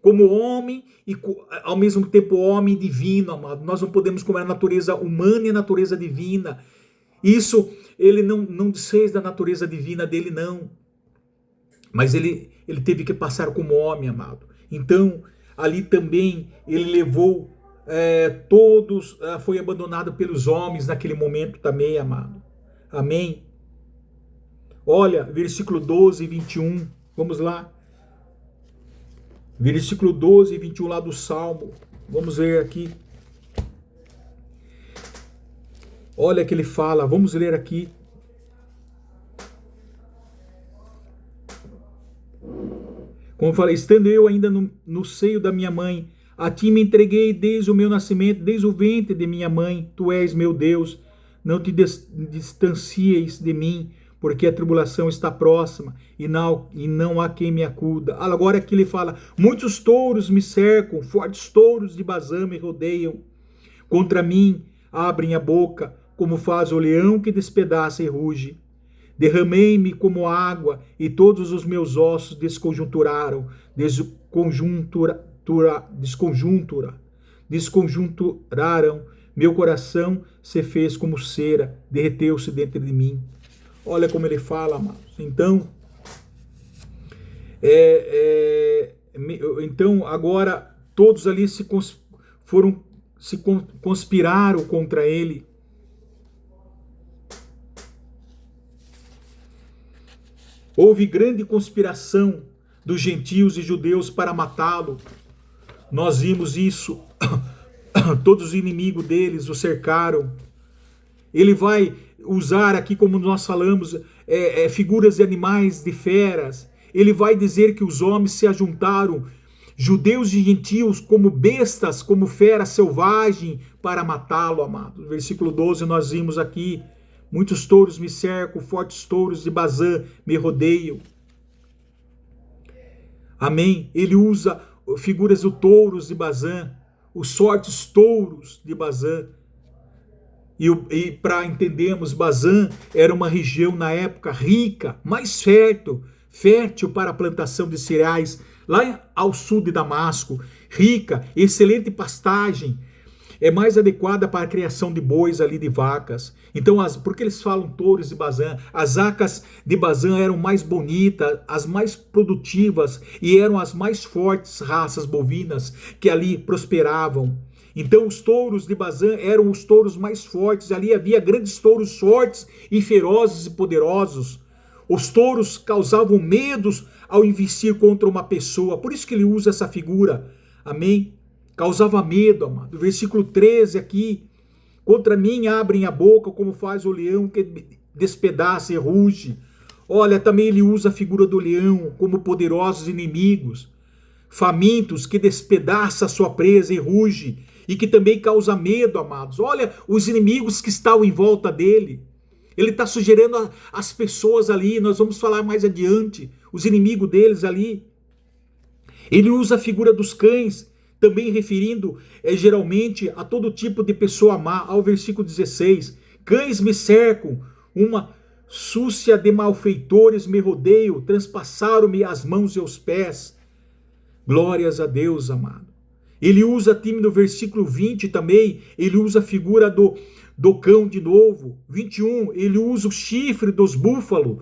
como homem e ao mesmo tempo homem divino, amado. Nós não podemos comer a natureza humana e a natureza divina. Isso ele não desfez da natureza divina dele, não, mas ele teve que passar como homem, amado. Então ali também ele levou todos, foi abandonado pelos homens naquele momento também, amado. Amém? Olha, versículo 12 e 21, vamos lá. Versículo 12 e 21 lá do Salmo, vamos ver aqui. Olha que ele fala, vamos ler aqui. Como eu falei, estando eu ainda no seio da minha mãe, a ti me entreguei desde o meu nascimento, desde o ventre de minha mãe. Tu és meu Deus, não te distancieis de mim, porque a tribulação está próxima e não há quem me acuda. Agora aqui ele fala: muitos touros me cercam, fortes touros de Bazã me rodeiam. Contra mim abrem a boca, como faz o leão que despedaça e ruge. Derramei-me como água e todos os meus ossos desconjunturaram, desconjunturaram. Meu coração se fez como cera, derreteu-se dentro de mim. Olha como ele fala, amados. Então, então agora todos ali se conspiraram contra ele. Houve grande conspiração dos gentios e judeus para matá-lo. Nós vimos isso. Todos os inimigos deles o cercaram. Ele vai usar aqui, como nós falamos, figuras de animais, de feras. Ele vai dizer que os homens se ajuntaram, judeus e gentios, como bestas, como fera selvagem, para matá-lo, amado. Versículo 12 nós vimos aqui: muitos touros me cercam, fortes touros de Bazã me rodeiam. Amém? Ele usa figuras de touros de Bazã, os fortes touros de Bazã. E para entendermos, Bazã era uma região na época rica, mais fértil para a plantação de cereais, lá ao sul de Damasco, rica, excelente pastagem, é mais adequada para a criação de bois ali, de vacas. Então, por que eles falam touros de Bazã? As vacas de Bazã eram mais bonitas, as mais produtivas e eram as mais fortes raças bovinas que ali prosperavam. Então os touros de Bazã eram os touros mais fortes, ali havia grandes touros fortes e ferozes e poderosos. Os touros causavam medos ao investir contra uma pessoa, por isso que ele usa essa figura, amém? Causava medo, amado. Versículo 13 aqui: contra mim abrem a boca, como faz o leão que despedaça e ruge. Olha, também ele usa a figura do leão como poderosos inimigos, famintos, que despedaça a sua presa e ruge, e que também causa medo, amados. Olha os inimigos que estavam em volta dele. Ele está sugerindo as pessoas ali, nós vamos falar mais adiante, os inimigos deles ali. Ele usa a figura dos cães, também referindo geralmente a todo tipo de pessoa má. Ao versículo 16: cães me cercam, uma súcia de malfeitores me rodeiam, transpassaram-me as mãos e os pés. Glórias a Deus, amado. Ele usa no versículo 20 também, ele usa a figura do cão de novo. 21, ele usa o chifre dos búfalos.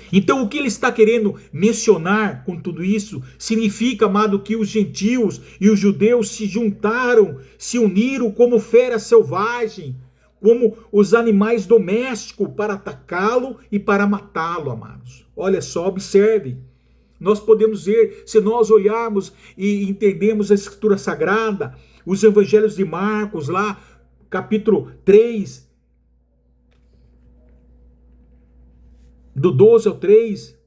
Então o que ele está querendo mencionar com tudo isso significa, amado, que os gentios e os judeus se juntaram, se uniram como fera selvagem, como os animais domésticos, para atacá-lo e para matá-lo, amados. Olha só, observe. Nós podemos ver, se nós olharmos e entendermos a Escritura Sagrada, os Evangelhos de Marcos, lá, capítulo 3, do 12 ao 3,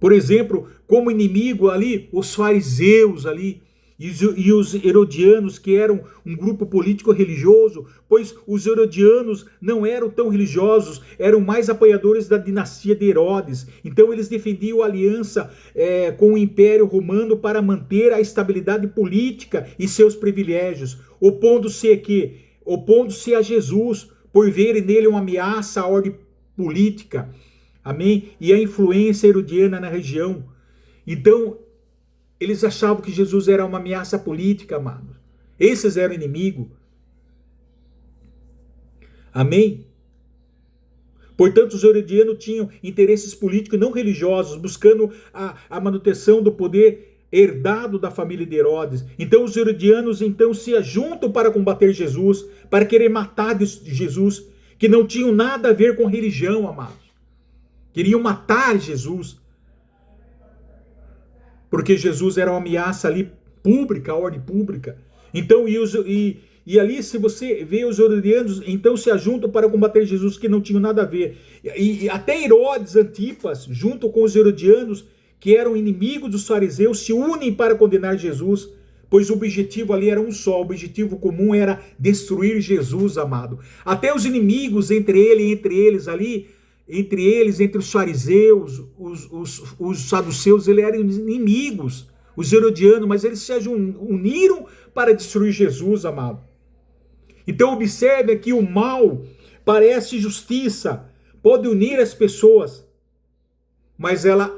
por exemplo, como inimigo ali, os fariseus ali, e os herodianos, que eram um grupo político religioso, pois os herodianos não eram tão religiosos, eram mais apoiadores da dinastia de Herodes. Então eles defendiam a aliança com o Império Romano para manter a estabilidade política e seus privilégios, opondo-se a Jesus, por verem nele uma ameaça à ordem política, amém? E a influência herodiana na região. Então eles achavam que Jesus era uma ameaça política, amados. Esses eram inimigos. Amém? Portanto, os herodianos tinham interesses políticos e não religiosos, buscando a manutenção do poder herdado da família de Herodes. Então os herodianos se ajuntam para combater Jesus, para querer matar Jesus, que não tinham nada a ver com religião, amados. Queriam matar Jesus, porque Jesus era uma ameaça ali pública, a ordem pública. Então, e ali, se você vê os herodianos, então se ajuntam para combater Jesus, que não tinham nada a ver. E até Herodes Antipas, junto com os herodianos, que eram inimigos dos fariseus, se unem para condenar Jesus, pois o objetivo ali era um só, o objetivo comum era destruir Jesus, amado. Até os inimigos entre entre os fariseus, os saduceus, eles eram inimigos, os herodianos, mas eles se uniram para destruir Jesus, amado. Então observe que o mal parece justiça, pode unir as pessoas, mas ela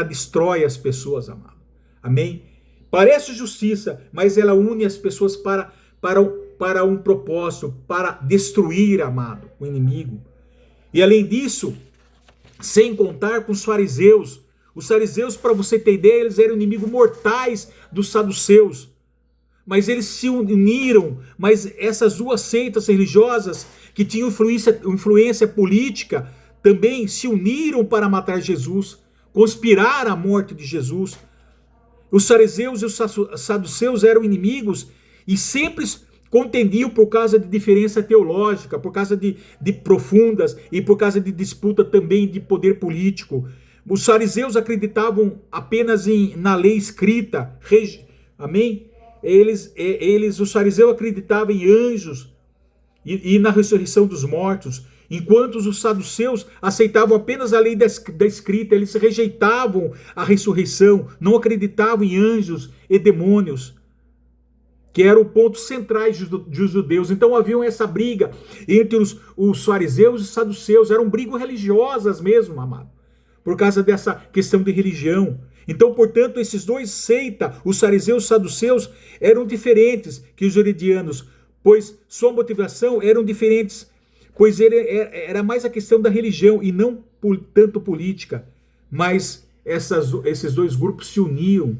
destrói as pessoas, amado. Amém? Parece justiça, mas ela une as pessoas para um propósito, para destruir, amado, o inimigo. E além disso, sem contar com os fariseus. Os fariseus, para você ter ideia, eles eram inimigos mortais dos saduceus. Mas eles se uniram, mas essas duas seitas religiosas que tinham influência política também se uniram para matar Jesus, conspirar a morte de Jesus. Os fariseus e os saduceus eram inimigos e sempre contendiam por causa de diferença teológica, por causa de profundas e por causa de disputa também de poder político. Os fariseus acreditavam apenas na lei escrita, amém? Os fariseus acreditavam em anjos e na ressurreição dos mortos, enquanto os saduceus aceitavam apenas a lei da escrita, eles rejeitavam a ressurreição, não acreditavam em anjos e demônios, que eram pontos centrais dos judeus. Então havia essa briga entre os fariseus e os saduceus, eram brigas religiosas mesmo, amado, por causa dessa questão de religião. Então, portanto, esses dois seitas, os fariseus e os saduceus, eram diferentes que os herodianos, pois sua motivação eram diferentes, pois era mais a questão da religião e não tanto política. Mas esses dois grupos se uniam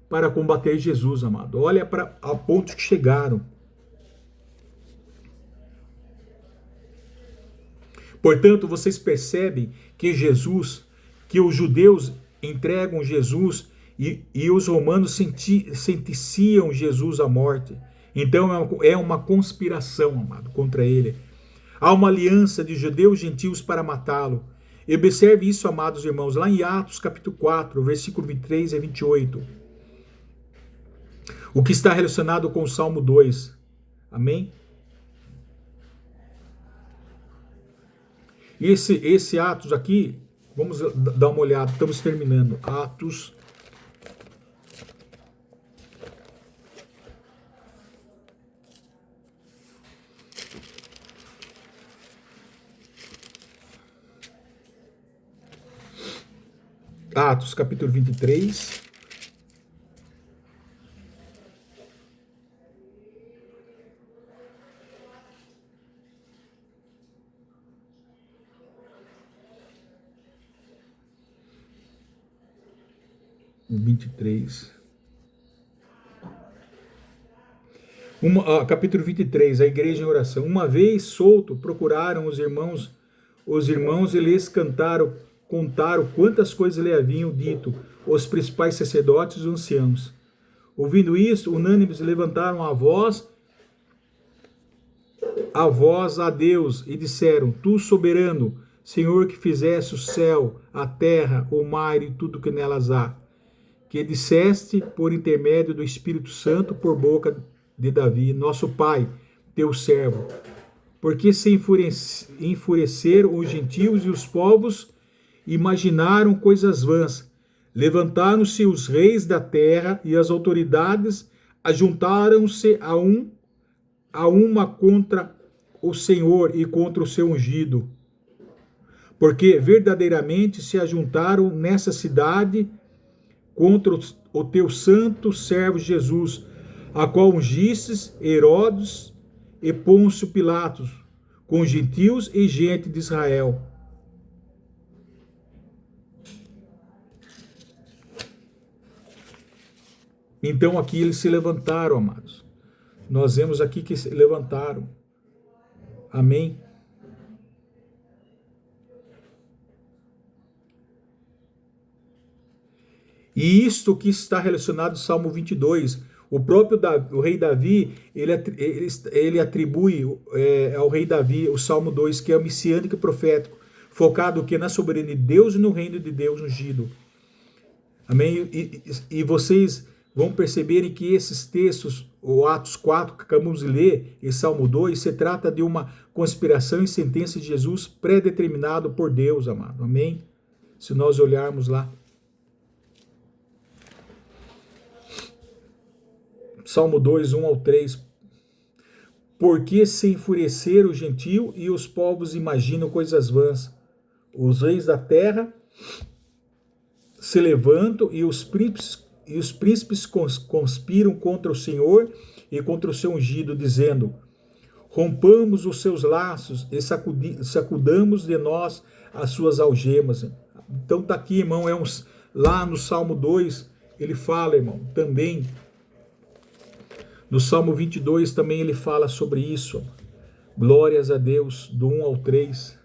para combater Jesus, amado. Olha ao ponto que chegaram. Portanto, vocês percebem que os judeus entregam Jesus e os romanos senticiam Jesus à morte. Então é uma conspiração, amado, contra ele. Há uma aliança de judeus e gentios para matá-lo. E observe isso, amados irmãos, lá em Atos capítulo 4, versículo 23 a 28. O que está relacionado com o Salmo 2. Amém? Esse Atos aqui, vamos dar uma olhada, estamos terminando. Atos. Atos, capítulo 23. Capítulo 23, a igreja em oração. Uma vez solto, procuraram os irmãos e lhes contaram quantas coisas lhe haviam dito os principais sacerdotes e os anciãos. Ouvindo isso, unânimes levantaram a voz a Deus e disseram: Tu, soberano, Senhor, que fizeste o céu, a terra, o mar e tudo que nelas há, que disseste por intermédio do Espírito Santo por boca de Davi, nosso pai, teu servo, porque se enfureceram os gentios e os povos, imaginaram coisas vãs, levantaram-se os reis da terra e as autoridades ajuntaram-se a uma contra o Senhor e contra o seu ungido, porque verdadeiramente se ajuntaram nessa cidade contra o teu santo servo Jesus, a qual ungistes Herodes e Pôncio Pilatos, com gentios e gente de Israel. Então aqui eles se levantaram, amados. Nós vemos aqui que se levantaram. Amém? E isto que está relacionado ao Salmo 22, o rei Davi, ele atribui ao rei Davi o Salmo 2, que é o messiânico e profético, focado que na soberania de Deus e no reino de Deus ungido. Amém? E vocês vão perceber que esses textos, o Atos 4 que acabamos de ler, e Salmo 2, se trata de uma conspiração e sentença de Jesus pré-determinado por Deus, amado. Amém? Se nós olharmos lá. Salmo 2, 1 ao 3. Porque se enfureceram o gentio e os povos imaginam coisas vãs. Os reis da terra se levantam e os príncipes conspiram contra o Senhor e contra o seu ungido, dizendo: rompamos os seus laços e sacudamos de nós as suas algemas. Então tá aqui, irmão, lá no Salmo 2, ele fala, irmão, também. No Salmo 22 também ele fala sobre isso. Glórias a Deus, do 1 ao 3.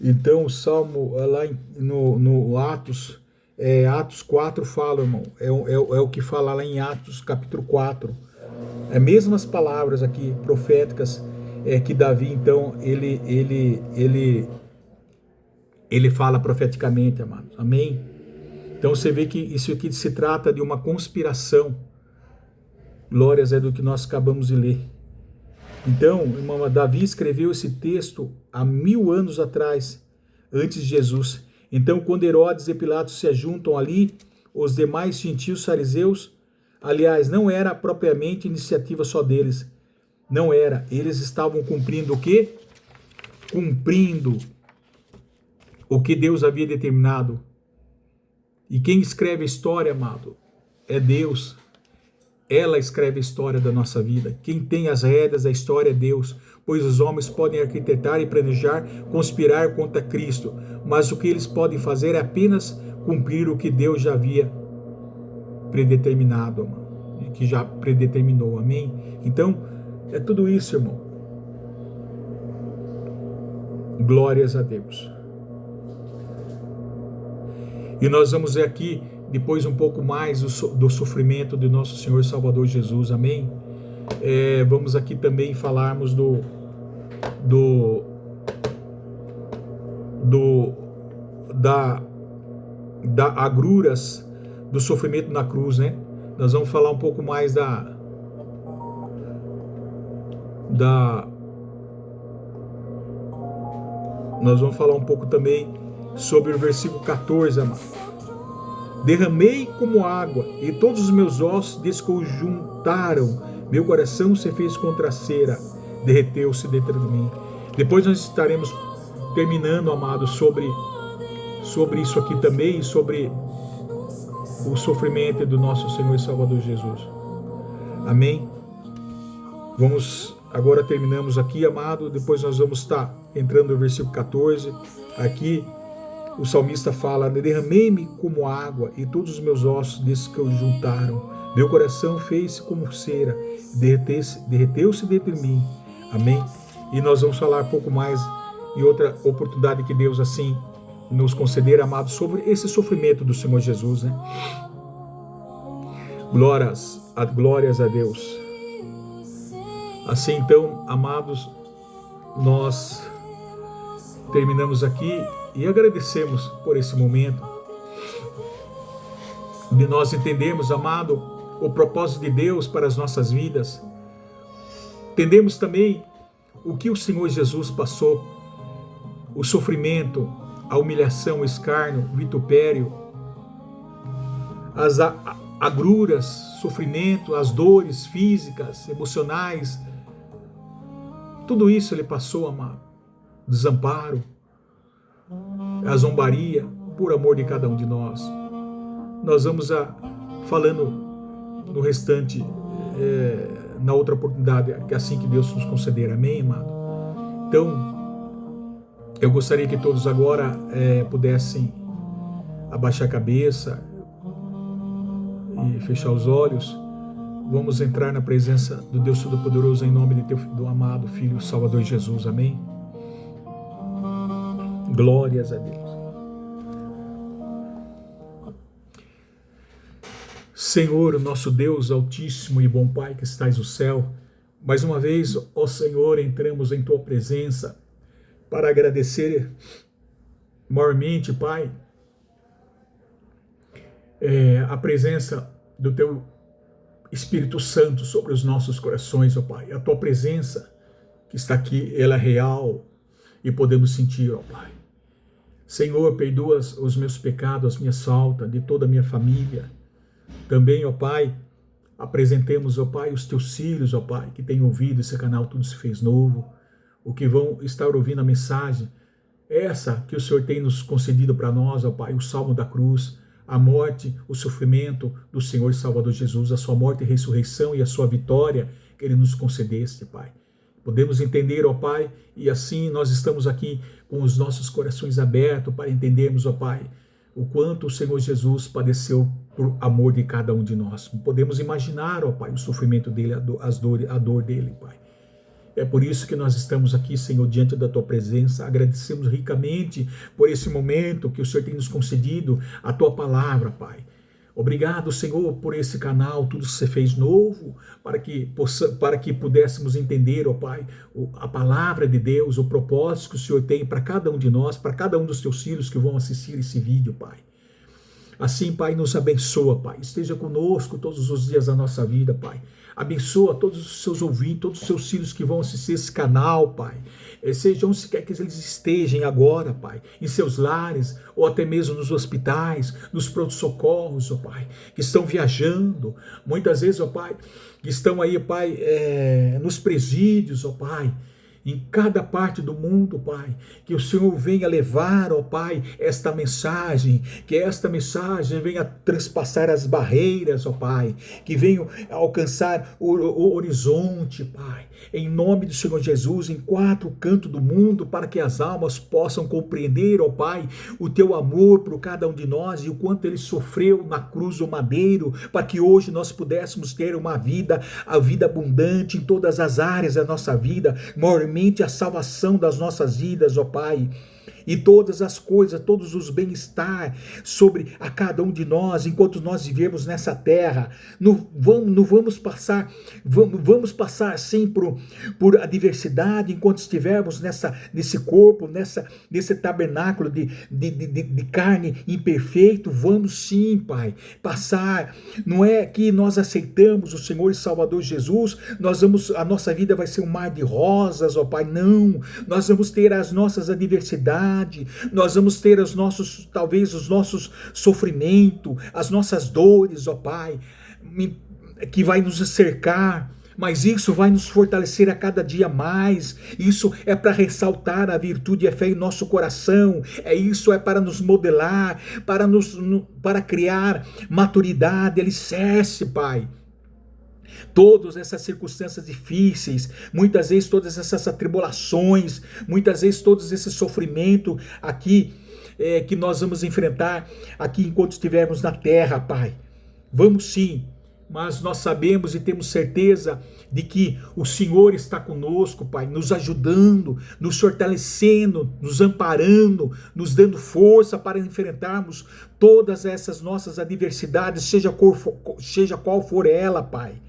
Então o Salmo lá no Atos, Atos 4 fala, irmão, é o que fala lá em Atos capítulo 4. As mesmas palavras aqui proféticas que Davi, então, ele fala profeticamente, amados. Amém? Então você vê que isso aqui se trata de uma conspiração. Glórias é do que nós acabamos de ler. Então, irmão, Davi escreveu esse texto há 1000 anos atrás, antes de Jesus. Então, quando Herodes e Pilatos se ajuntam ali, os demais gentios fariseus, aliás, não era propriamente iniciativa só deles. Não era. Eles estavam cumprindo o quê? Cumprindo o que Deus havia determinado. E quem escreve a história, amado, é Deus. Ela escreve a história da nossa vida. Quem tem as rédeas da história é Deus, pois os homens podem arquitetar e planejar, conspirar contra Cristo, mas o que eles podem fazer é apenas cumprir o que Deus já havia predeterminado, e que já predeterminou, amém? Então, é tudo isso, irmão. Glórias a Deus. E nós vamos ver aqui depois um pouco mais do sofrimento de nosso Senhor e Salvador Jesus, amém? Vamos aqui também falarmos da agruras do sofrimento na cruz, né? Nós vamos falar um pouco mais nós vamos falar um pouco também sobre o versículo 14, amado. Derramei como água, e todos os meus ossos desconjuntaram. Meu coração se fez contra a cera, derreteu-se dentro de mim. Depois nós estaremos terminando, amado, sobre isso aqui também, sobre o sofrimento do nosso Senhor e Salvador Jesus. Amém? Agora terminamos aqui, amado. Depois nós vamos estar entrando no versículo 14. Aqui o salmista fala: derramei-me como água e todos os meus ossos desconjuntaram. Meu coração fez-se como cera, derreteu-se dentro de mim. Amém? E nós vamos falar um pouco mais em outra oportunidade que Deus assim nos conceder, amados, sobre esse sofrimento do Senhor Jesus, né? Glórias a Deus. Assim então, amados, nós terminamos aqui e agradecemos por esse momento de nós entendermos, amado, o propósito de Deus para as nossas vidas. Entendemos também o que o Senhor Jesus passou, o sofrimento, a humilhação, o escárnio, o vitupério, as agruras, sofrimento, as dores físicas, emocionais. Tudo isso ele passou, amado. Desamparo, a zombaria, por amor de cada um de nós. Nós vamos falando no restante, na outra oportunidade, que assim que Deus nos conceder, amém, amado? Então, eu gostaria que todos agora pudessem abaixar a cabeça e fechar os olhos, vamos entrar na presença do Deus Todo-Poderoso em nome do amado Filho Salvador Jesus. Amém? Glórias a Deus. Senhor, nosso Deus altíssimo e bom Pai que estais no céu, mais uma vez, ó Senhor, entramos em Tua presença para agradecer maiormente, Pai, a presença do Teu Espírito Santo sobre os nossos corações, ó Pai. A Tua presença que está aqui, ela é real e podemos sentir, ó Pai. Senhor, perdoa os meus pecados, as minhas faltas, de toda a minha família. Também, ó Pai, apresentemos, ó Pai, os Teus filhos, ó Pai, que têm ouvido esse canal Tudo Se Fez Novo, o que vão estar ouvindo a mensagem, essa que o Senhor tem nos concedido para nós, ó Pai, o Salmo da Cruz, a morte, o sofrimento do Senhor e Salvador Jesus, a sua morte e ressurreição e a sua vitória que Ele nos concedeste, Pai. Podemos entender, ó Pai, e assim nós estamos aqui com os nossos corações abertos para entendermos, ó Pai, o quanto o Senhor Jesus padeceu por amor de cada um de nós. Podemos imaginar, ó Pai, o sofrimento dele, a dor dele, Pai. É por isso que nós estamos aqui, Senhor, diante da Tua presença. Agradecemos ricamente por esse momento que o Senhor tem nos concedido, a Tua palavra, Pai. Obrigado, Senhor, por esse canal, tudo que Você fez novo, para que pudéssemos entender, ó Pai, a palavra de Deus, o propósito que o Senhor tem para cada um de nós, para cada um dos Teus filhos que vão assistir esse vídeo, Pai. Assim, Pai, nos abençoa, Pai. Esteja conosco todos os dias da nossa vida, Pai. Abençoa todos os Seus ouvintes, todos os Seus filhos que vão assistir esse canal, Pai. Seja onde quer que eles estejam agora, Pai. Em seus lares, ou até mesmo nos hospitais, nos pronto-socorros, ó Pai. Que estão viajando. Muitas vezes, ó Pai, que estão aí, Pai, nos presídios, ó Pai. Em cada parte do mundo, Pai, que o Senhor venha levar, ó Pai, esta mensagem, que esta mensagem venha transpassar as barreiras, ó Pai, que venha alcançar o horizonte, Pai, em nome do Senhor Jesus, em 4 cantos do mundo, para que as almas possam compreender, ó Pai, o Teu amor por cada um de nós e o quanto Ele sofreu na cruz do madeiro, para que hoje nós pudéssemos ter uma vida, a vida abundante em todas as áreas da nossa vida, a salvação das nossas vidas, ó Pai, e todas as coisas, todos os bem-estar sobre a cada um de nós, enquanto nós vivemos nessa terra. Não vamos passar sim por adversidade, enquanto estivermos nesse corpo, nesse tabernáculo de carne imperfeito. Vamos sim, Pai, passar. Não é que nós aceitamos o Senhor e Salvador Jesus, a nossa vida vai ser um mar de rosas, ó Pai. Não, nós vamos ter as nossas adversidades, nós vamos ter talvez os nossos sofrimentos, as nossas dores, ó Pai, que vai nos cercar, mas isso vai nos fortalecer a cada dia mais. Isso é para ressaltar a virtude e a fé em nosso coração. Isso é para nos modelar, para criar maturidade, alicerce, Pai. Todas essas circunstâncias difíceis, muitas vezes todas essas tribulações, muitas vezes todos esse sofrimento aqui que nós vamos enfrentar aqui enquanto estivermos na terra, Pai. Vamos sim, mas nós sabemos e temos certeza de que o Senhor está conosco, Pai, nos ajudando, nos fortalecendo, nos amparando, nos dando força para enfrentarmos todas essas nossas adversidades, seja qual for ela, Pai.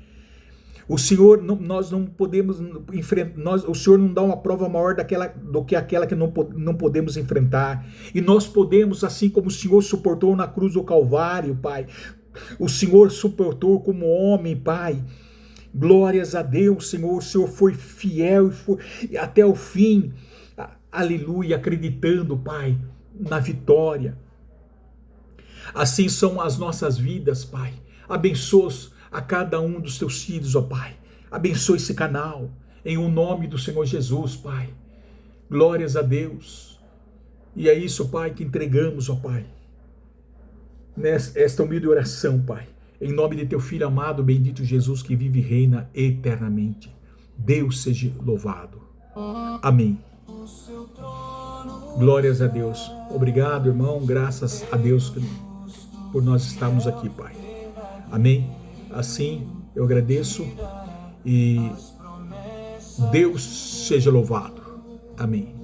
O Senhor, nós não podemos enfrentar, o Senhor não dá uma prova maior do que aquela que não podemos enfrentar. E nós podemos, assim como o Senhor suportou na cruz do Calvário, Pai, o Senhor suportou como homem, Pai. Glórias a Deus, Senhor. O Senhor foi fiel e foi até o fim. Aleluia, acreditando, Pai, na vitória. Assim são as nossas vidas, Pai. Abençoa a cada um dos Teus filhos, ó Pai. Abençoa esse canal, em o nome do Senhor Jesus, Pai. Glórias a Deus. E é isso, Pai, que entregamos, ó Pai. Esta humilde oração, Pai. Em nome de Teu Filho amado, bendito Jesus, que vive e reina eternamente. Deus seja louvado. Amém. Glórias a Deus. Obrigado, irmão. Graças a Deus por nós estarmos aqui, Pai. Amém. Assim, Eu agradeço e Deus seja louvado. Amém.